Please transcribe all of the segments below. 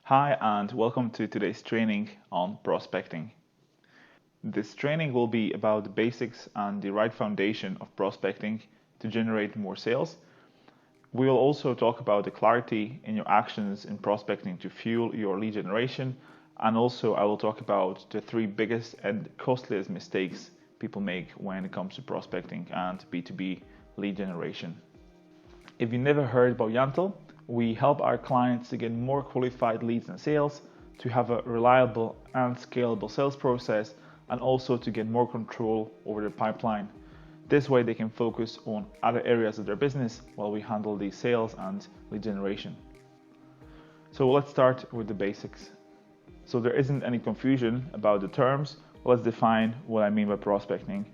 Hi, and welcome to today's training on prospecting. This training will be about the basics and the right foundation of prospecting to generate more sales. We will also talk about the clarity in your actions in prospecting to fuel your lead generation, and also I will talk about the three biggest and costliest mistakes people make when it comes to prospecting and B2B lead generation. If you never heard about Yantle, we help our clients to get more qualified leads and sales, to have a reliable and scalable sales process, and also to get more control over their pipeline. This way they can focus on other areas of their business while we handle the sales and lead generation. So let's start with the basics. So there isn't any confusion about the terms. Let's define what I mean by prospecting.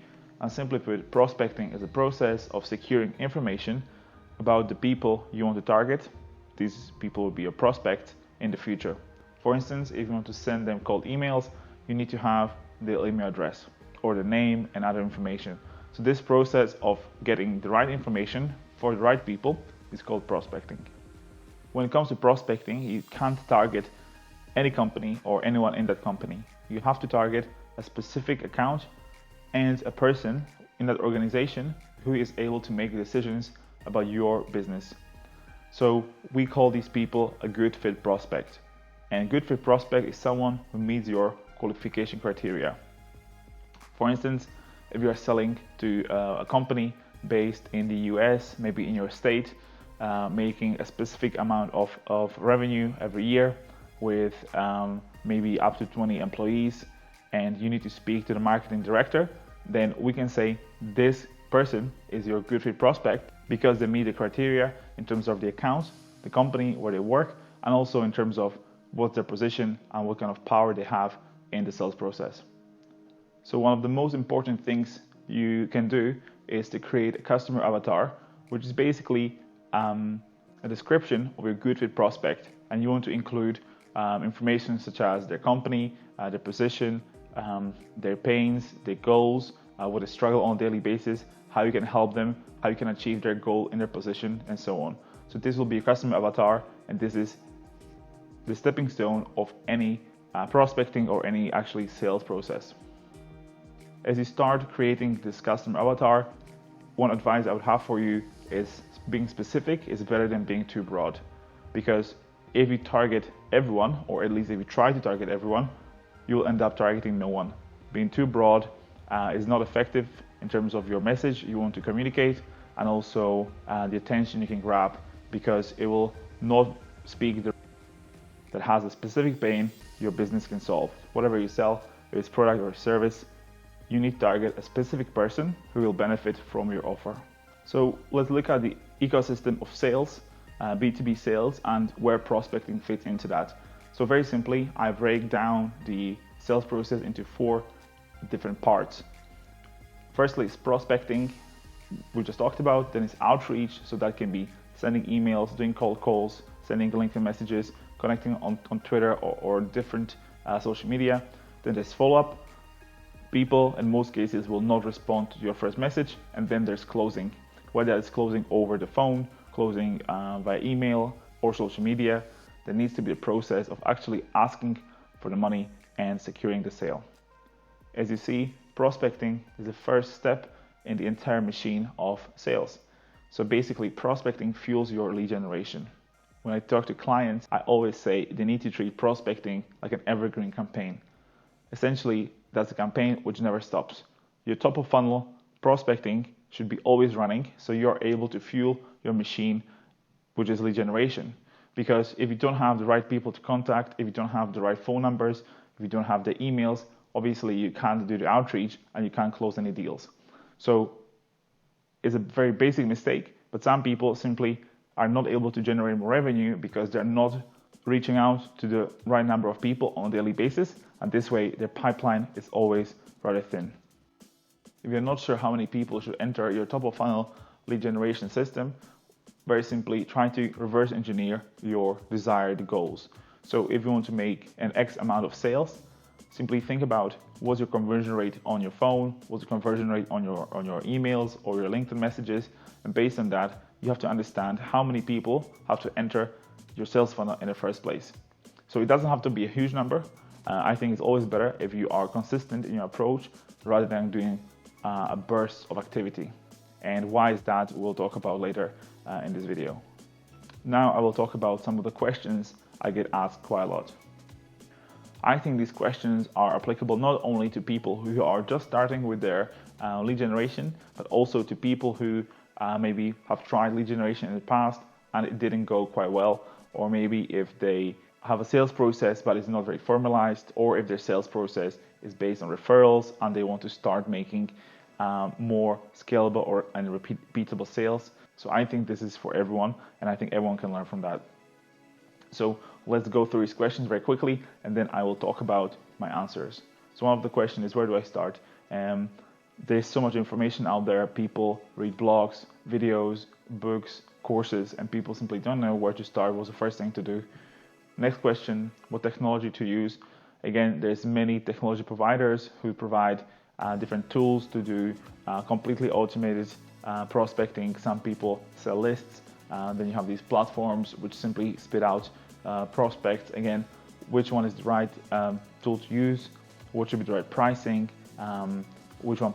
And simply put, prospecting is a process of securing information about the people you want to target. These people will be your prospect in the future. For instance, if you want to send them cold emails, you need to have their email address or the name and other information. So this process of getting the right information for the right people is called prospecting. When it comes to prospecting, you can't target any company or anyone in that company. You have to target a specific account and a person in that organization who is able to make decisions about your business. So we call these people a good fit prospect. And a good fit prospect is someone who meets your qualification criteria. For instance, if you are selling to a company based in the US, maybe in your state, making a specific amount of revenue every year with maybe up to 20 employees, and you need to speak to the marketing director, then we can say this person is your good fit prospect because they meet the criteria in terms of the accounts, the company where they work, and also in terms of what's their position and what kind of power they have in the sales process. So one of the most important things you can do is to create a customer avatar, which is basically a description of your good fit prospect, and you want to include information such as their company, their position, their pains, their goals, what they struggle on a daily basis, how you can help them, how you can achieve their goal in their position, and so on. So this will be a customer avatar, and this is the stepping stone of any prospecting or any actually sales process. As you start creating this customer avatar, one advice I would have for you is being specific is better than being too broad. Because if you target everyone, or at least if you try to target everyone, you will end up targeting no one. Being too broad is not effective in terms of your message you want to communicate, and also the attention you can grab, because it will not speak that has a specific pain your business can solve. Whatever you sell, if it's product or service, you need to target a specific person who will benefit from your offer. So let's look at the ecosystem of sales, B2B sales, and where prospecting fits into that. So very simply, I break down the sales process into 4 different parts. Firstly, it's prospecting, we just talked about. Then it's outreach, so that can be sending emails, doing cold calls, sending LinkedIn messages, connecting on Twitter or different social media. Then there's follow-up. People in most cases will not respond to your first message. And then there's closing, whether it's closing over the phone, closing via email or social media. There needs to be a process of actually asking for the money and securing the sale. As you see, prospecting is the first step in the entire machine of sales. So basically, prospecting fuels your lead generation. When I talk to clients, I always say they need to treat prospecting like an evergreen campaign. Essentially, that's a campaign which never stops. Your top of funnel prospecting should be always running, so you're able to fuel your machine, which is lead generation. Because if you don't have the right people to contact, if you don't have the right phone numbers, if you don't have the emails, obviously you can't do the outreach and you can't close any deals. So it's a very basic mistake, but some people simply are not able to generate more revenue because they're not reaching out to the right number of people on a daily basis, and this way their pipeline is always rather thin. If you're not sure how many people should enter your top of funnel lead generation system, very simply try to reverse engineer your desired goals. So if you want to make an X amount of sales, simply think about what's your conversion rate on your phone, what's the conversion rate on your emails or your LinkedIn messages, and based on that, you have to understand how many people have to enter your sales funnel in the first place. So it doesn't have to be a huge number. I think it's always better if you are consistent in your approach rather than doing a burst of activity. And why is that? We'll talk about later in this video. Now I will talk about some of the questions I get asked quite a lot. I think these questions are applicable not only to people who are just starting with their lead generation, but also to people who maybe have tried lead generation in the past and it didn't go quite well, or maybe if they have a sales process but it's not very formalized, or if their sales process is based on referrals and they want to start making more scalable and repeatable sales. So I think this is for everyone, and I think everyone can learn from that. So let's go through these questions very quickly, and then I will talk about my answers. So one of the questions is, where do I start? There's so much information out there. People read blogs, videos, books, courses, and people simply don't know where to start. What's the first thing to do? Next question, what technology to use? Again, there's many technology providers who provide different tools to do completely automated prospecting. Some people sell lists. Then you have these platforms which simply spit out prospects. Again, which one is the right tool to use? What should be the right pricing? Which tool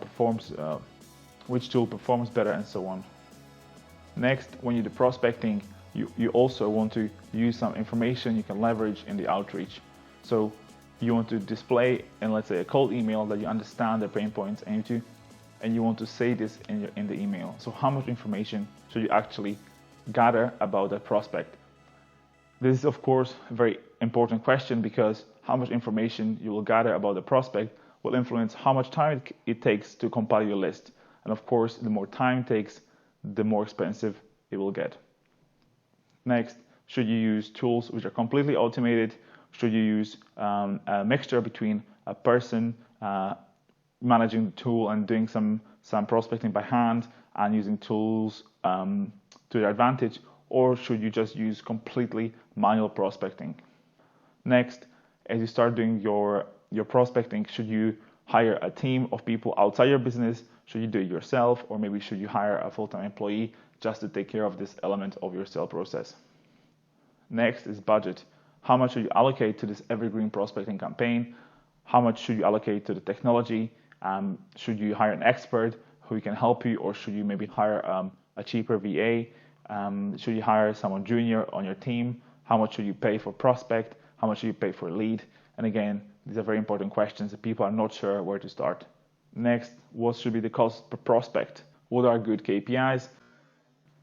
performs better, and so on. Next, when you do prospecting, you also want to use some information you can leverage in the outreach. So you want to display in, let's say, a cold email that you understand their pain points, and you want to say this in the email. So how much information should you actually gather about that prospect? This is, of course, a very important question, because how much information you will gather about the prospect will influence how much time it takes to compile your list. And of course, the more time it takes, the more expensive it will get. Next, should you use tools which are completely automated? Should you use a mixture between a person managing the tool and doing some prospecting by hand and using tools to their advantage? Or should you just use completely manual prospecting? Next, as you start doing your prospecting, should you hire a team of people outside your business? Should you do it yourself? Or maybe should you hire a full-time employee just to take care of this element of your sales process? Next is budget. How much should you allocate to this evergreen prospecting campaign? How much should you allocate to the technology? Should you hire an expert who can help you, or should you maybe hire a cheaper VA? Should you hire someone junior on your team? How much should you pay for prospect? How much should you pay for lead? And again, these are very important questions that people are not sure where to start. Next, what should be the cost per prospect? What are good KPIs?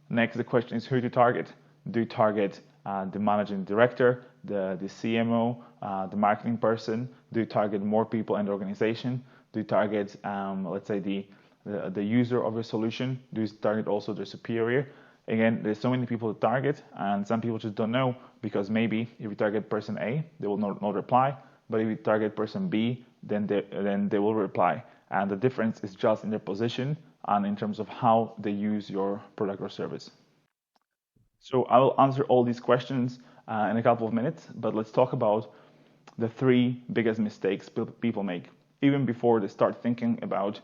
Next, the question is who to target. Do you target the managing director, the CMO, the marketing person? Do you target more people in the organization? Do you target, let's say, the user of your solution? Do you target also the superior? Again, there's so many people to target, and some people just don't know, because maybe if you target person A, they will not reply, but if you target person B, then they will reply. And the difference is just in their position and in terms of how they use your product or service. So I will answer all these questions in a couple of minutes, but let's talk about the 3 biggest mistakes people make. Even before they start thinking about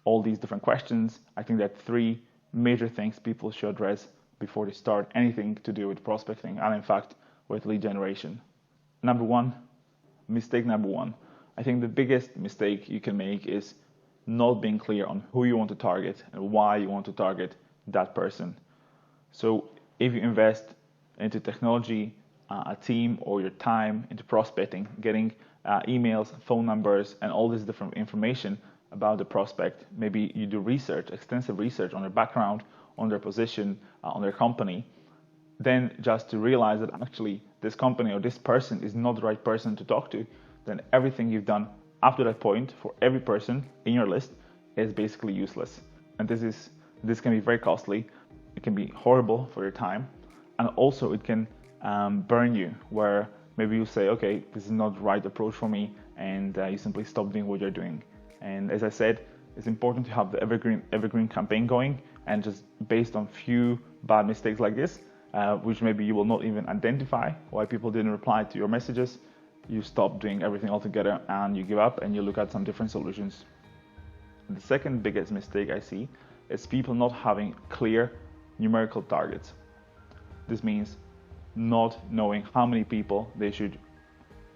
all these different questions, I think there are 3 major things people should address before they start anything to do with prospecting, and in fact with lead generation. Mistake number one, I think the biggest mistake you can make is not being clear on who you want to target and why you want to target that person. So if you invest into technology, a team, or your time into prospecting, getting emails, phone numbers, and all this different information about the prospect, maybe you do extensive research on their background, on their position, on their company, then just to realize that actually this company or this person is not the right person to talk to, then everything you've done after that point for every person in your list is basically useless. And this can be very costly. It can be horrible for your time, and also it can burn you, where maybe you say, okay, this is not the right approach for me, and you simply stop doing what you're doing. And as I said, it's important to have the evergreen campaign going, and just based on few bad mistakes like this, which maybe you will not even identify why people didn't reply to your messages, you stop doing everything altogether and you give up and you look at some different solutions. The second biggest mistake I see is people not having clear numerical targets. This means not knowing how many people they should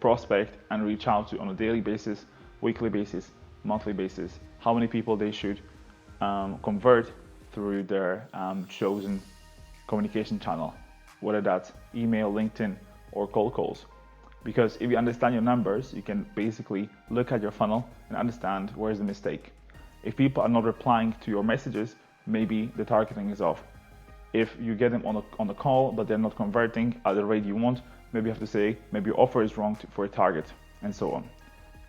prospect and reach out to on a daily basis, weekly basis, monthly basis, how many people they should convert through their chosen communication channel, whether that's email, LinkedIn, or cold calls. Because if you understand your numbers, you can basically look at your funnel and understand where's the mistake. If people are not replying to your messages, maybe the targeting is off. If you get them on the call, but they're not converting at the rate you want, maybe you have to say, maybe your offer is wrong for a target, and so on.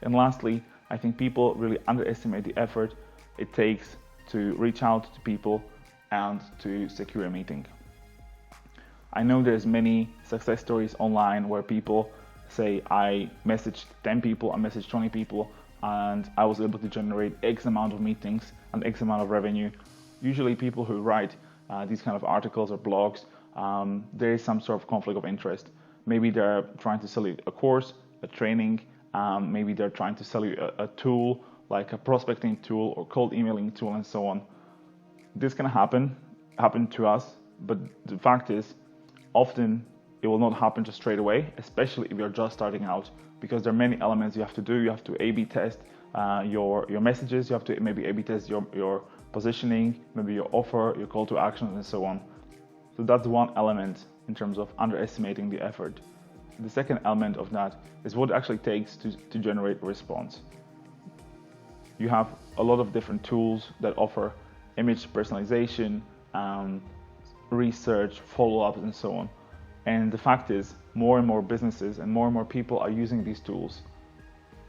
And lastly, I think people really underestimate the effort it takes to reach out to people and to secure a meeting. I know there's many success stories online where people say, I messaged 10 people, I messaged 20 people, and I was able to generate X amount of meetings and X amount of revenue. Usually people who write these kind of articles or blogs, there is some sort of conflict of interest. Maybe they're trying to sell you a course, a training, maybe they're trying to sell you a tool, like a prospecting tool or cold emailing tool and so on. This can happen to us, but the fact is, often it will not happen just straight away, especially if you're just starting out, because there are many elements you have to do. You have to A/B test your messages, you have to maybe A/B test your positioning, maybe your offer, your call to action, and so on. So that's one element in terms of underestimating the effort. The second element of that is what it actually takes to generate a response. You have a lot of different tools that offer image personalization, research, follow-ups, and so on. And the fact is, more and more businesses and more people are using these tools.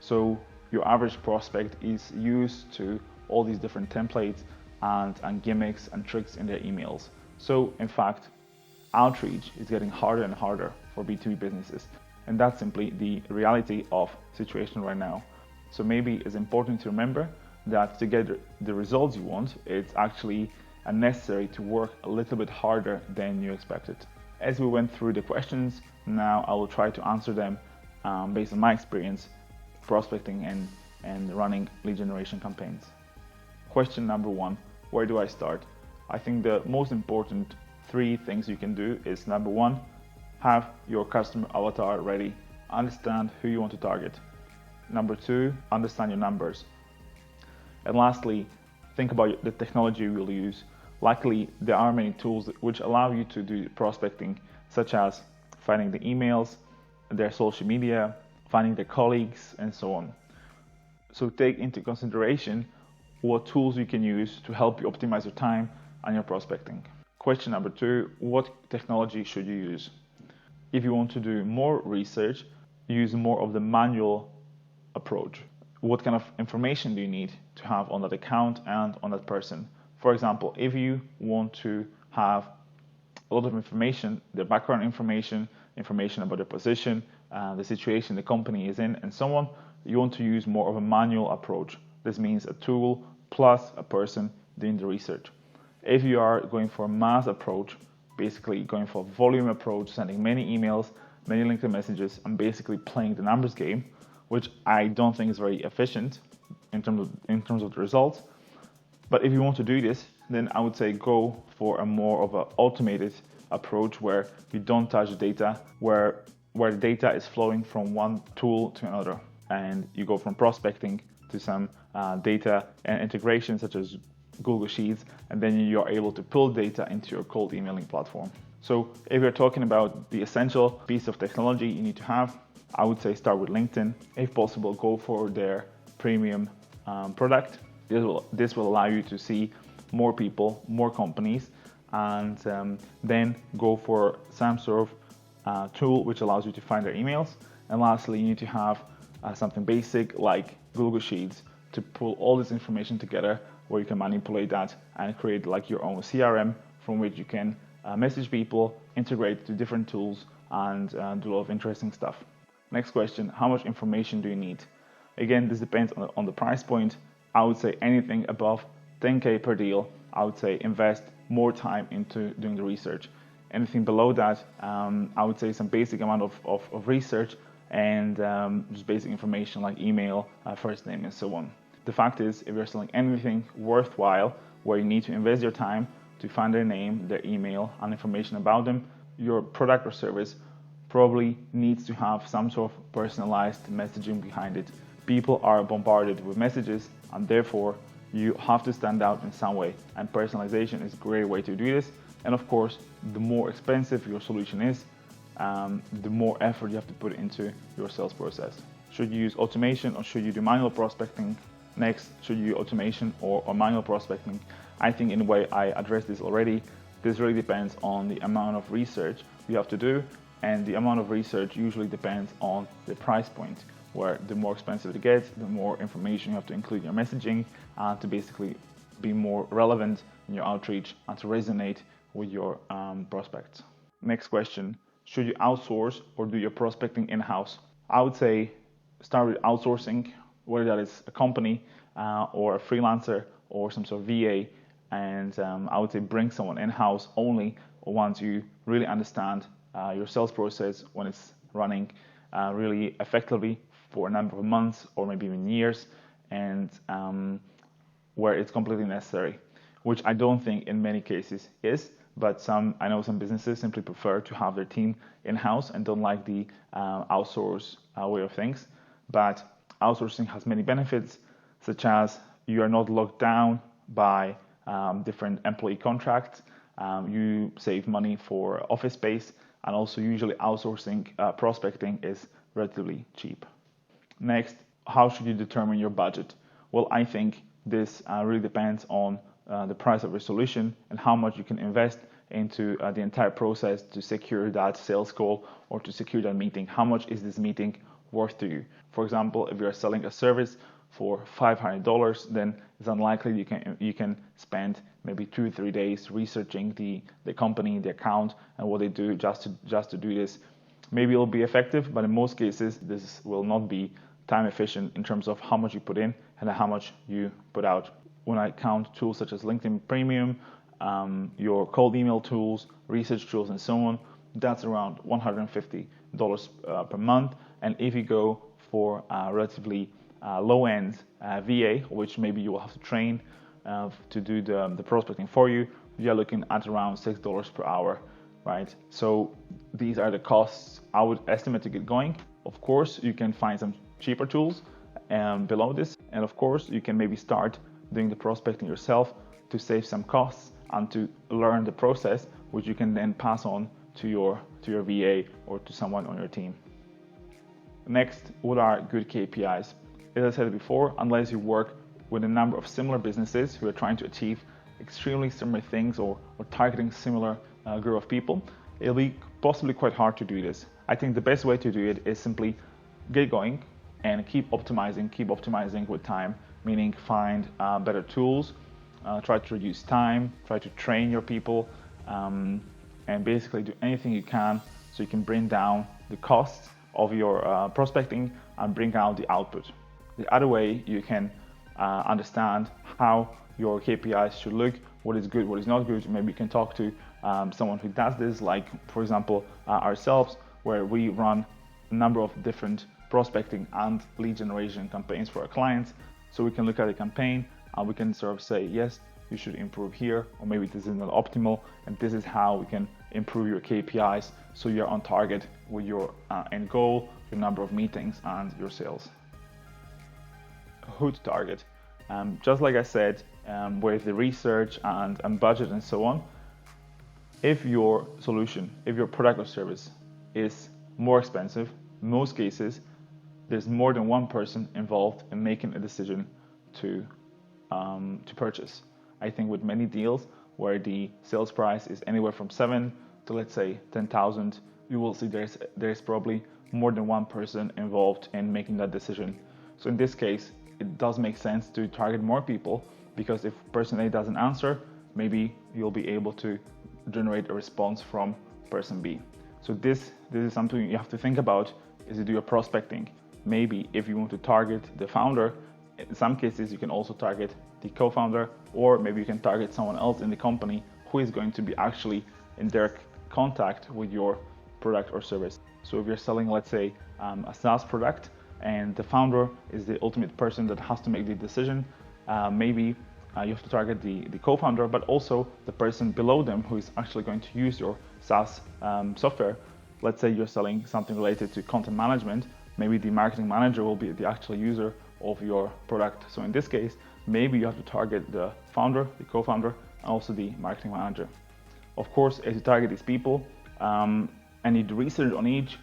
So your average prospect is used to all these different templates and gimmicks and tricks in their emails. So in fact, outreach is getting harder and harder for B2B businesses. And that's simply the reality of the situation right now. So maybe it's important to remember that to get the results you want, it's actually necessary to work a little bit harder than you expected. As we went through the questions, now I will try to answer them based on my experience prospecting and running lead generation campaigns. Question number 1, where do I start? I think the most important 3 things you can do is, number 1, have your customer avatar ready. Understand who you want to target. Number 2, understand your numbers. And lastly, think about the technology you will use. Luckily, there are many tools which allow you to do prospecting, such as finding the emails, their social media, finding their colleagues, and so on. So take into consideration what tools you can use to help you optimize your time and your prospecting. Question number 2, what technology should you use? If you want to do more research, use more of the manual approach. What kind of information do you need to have on that account and on that person? For example, if you want to have a lot of information, their background information about their position, the situation the company is in, and so on, you want to use more of a manual approach. This means a tool plus a person doing the research. If you are going for a mass approach, basically going for a volume approach, sending many emails, many LinkedIn messages, and basically playing the numbers game, which I don't think is very efficient in terms of the results. But if you want to do this, then I would say go for a more of an automated approach where you don't touch the data, where the data is flowing from one tool to another, and you go from prospecting to some data and integration such as Google Sheets, and then you are able to pull data into your cold emailing platform. So if you're talking about the essential piece of technology you need to have, I would say start with LinkedIn. If possible, go for their premium product. This will allow you to see more people, more companies, and then go for some sort of tool which allows you to find their emails. And lastly, you need to have something basic like Google Sheets to pull all this information together, where you can manipulate that and create like your own CRM from which you can message people, integrate to different tools, and do a lot of interesting stuff. Next question, how much information do you need? Again, this depends on the price point. I would say anything above 10K per deal, I would say invest more time into doing the research. Anything below that, I would say some basic amount of research and just basic information like email, first name, and so on. The fact is, if you're selling anything worthwhile where you need to invest your time to find their name, their email, and information about them, your product or service probably needs to have some sort of personalized messaging behind it. People are bombarded with messages, and therefore you have to stand out in some way, and personalization is a great way to do this. And of course, the more expensive your solution is, the more effort you have to put into your sales process. Should you use automation or should you do manual prospecting? Next, should you use automation or manual prospecting? I think in a way I addressed this already. This really depends on the amount of research you have to do, and the amount of research usually depends on the price point, where the more expensive it gets, the more information you have to include in your messaging to basically be more relevant in your outreach and to resonate with your prospects. Next question, should you outsource or do your prospecting in-house? I would say start with outsourcing, whether that is a company or a freelancer or some sort of VA, and I would say bring someone in-house only once you really understand your sales process, when it's running really effectively for a number of months or maybe even years, and where it's completely necessary, which I don't think in many cases is, but I know some businesses simply prefer to have their team in-house and don't like the outsource way of things. But outsourcing has many benefits, such as you are not locked down by different employee contracts, you save money for office space, and also usually outsourcing prospecting is relatively cheap. Next, how should you determine your budget? Well, I think this really depends on the price of your solution and how much you can invest into the entire process to secure that sales call or to secure that meeting. How much is this meeting worth to you? For example, if you're selling a service for $500, then it's unlikely you can spend maybe 2-3 days researching the company, the account, and what they do just to do this. Maybe it'll be effective, but in most cases this will not be time efficient in terms of how much you put in and how much you put out. When I count tools such as LinkedIn Premium, your cold email tools, research tools, and so on, that's around $150 per month. And if you go for a relatively low-end VA, which maybe you will have to train to do the prospecting for you, you're looking at around $6 per hour, right? So these are the costs I would estimate to get going. Of course, you can find some cheaper tools below this, and of course, you can maybe start doing the prospecting yourself to save some costs and to learn the process, which you can then pass on to your VA or to someone on your team. Next, what are good KPIs? As I said before, unless you work with a number of similar businesses who are trying to achieve extremely similar things or targeting similar group of people, it'll be possibly quite hard to do this. I think the best way to do it is simply get going and keep optimizing with time, meaning find better tools, try to reduce time, try to train your people, and basically do anything you can so you can bring down the costs of your prospecting and bring out the output. The other way you can understand how your KPIs should look, what is good, what is not good. Maybe you can talk to someone who does this, like for example ourselves, where we run a number of different prospecting and lead generation campaigns for our clients. So we can look at a campaign and we can sort of say, yes, you should improve here, or maybe this is not optimal, and this is how we can improve your KPIs so you're on target with your end goal, your number of meetings, and your sales. Who to target? Just like I said, with the research and budget and so on, if your solution, if your product or service is more expensive, in most cases, there's more than one person involved in making a decision to purchase. I think with many deals where the sales price is anywhere from 7 to let's say 10,000, you will see there's probably more than one person involved in making that decision. So in this case, it does make sense to target more people, because if person A doesn't answer, maybe you'll be able to generate a response from person B. So this is something you have to think about as you do your prospecting. Maybe if you want to target the founder, in some cases you can also target the co-founder, or maybe you can target someone else in the company who is going to be actually in direct contact with your product or service. So if you're selling, let's say, a SaaS product, and the founder is the ultimate person that has to make the decision, maybe you have to target the co-founder, but also the person below them who is actually going to use your SaaS software, let's say you're selling something related to content management, maybe the marketing manager will be the actual user of your product. So in this case, maybe you have to target the founder, the co-founder, and also the marketing manager. Of course, as you target these people and you do research on each,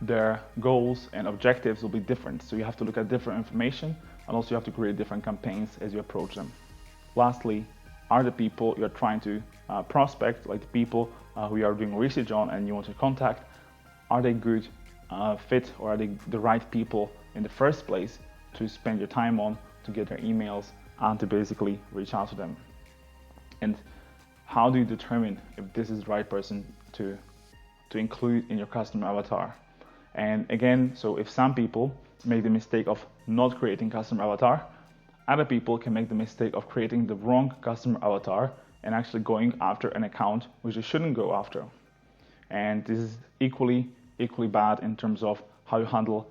their goals and objectives will be different. So you have to look at different information, and also you have to create different campaigns as you approach them. Lastly, are the people you're trying to prospect, like the people who you are doing research on and you want to contact, are they good fit, or are they the right people in the first place to spend your time on, to get their emails and to basically reach out to them? And how do you determine if this is the right person to include in your customer avatar? And again, so if some people make the mistake of not creating customer avatar, other people can make the mistake of creating the wrong customer avatar and actually going after an account which they shouldn't go after. And this is equally bad in terms of how you handle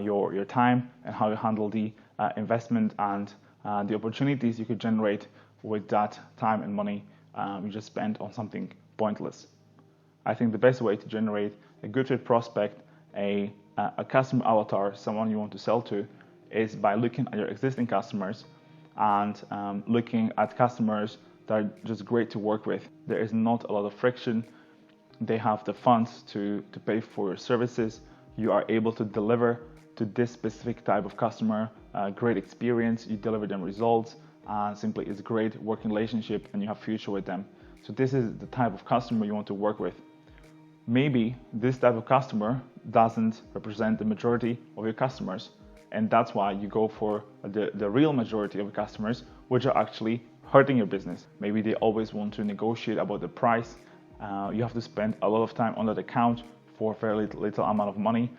your time and how you handle the investment and the opportunities you could generate with that time and money you just spent on something pointless. I think the best way to generate a good fit prospect, a customer avatar, someone you want to sell to, is by looking at your existing customers and looking at customers that are just great to work with. There is not a lot of friction. They have the funds to pay for your services. You are able to deliver to this specific type of customer great experience. You deliver them results, and simply it's a great working relationship and you have future with them. So this is the type of customer you want to work with. Maybe this type of customer doesn't represent the majority of your customers, and that's why you go for the real majority of customers, which are actually hurting your business. Maybe they always want to negotiate about the price. You have to spend a lot of time on that account for fairly little amount of money.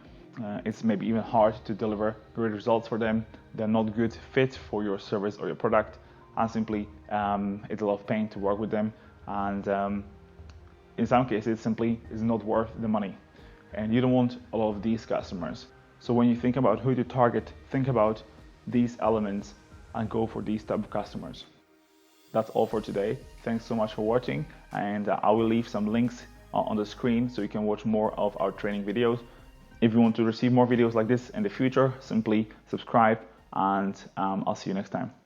It's maybe even hard to deliver great results for them. They're not good fit for your service or your product, and simply it's a lot of pain to work with them, and in some cases it simply is not worth the money, and you don't want a lot of these customers. So when you think about who to target, think about these elements and go for these type of customers. That's all for today. Thanks so much for watching, and I will leave some links on the screen so you can watch more of our training videos. If you want to receive more videos like this in the future, simply subscribe, and I'll see you next time.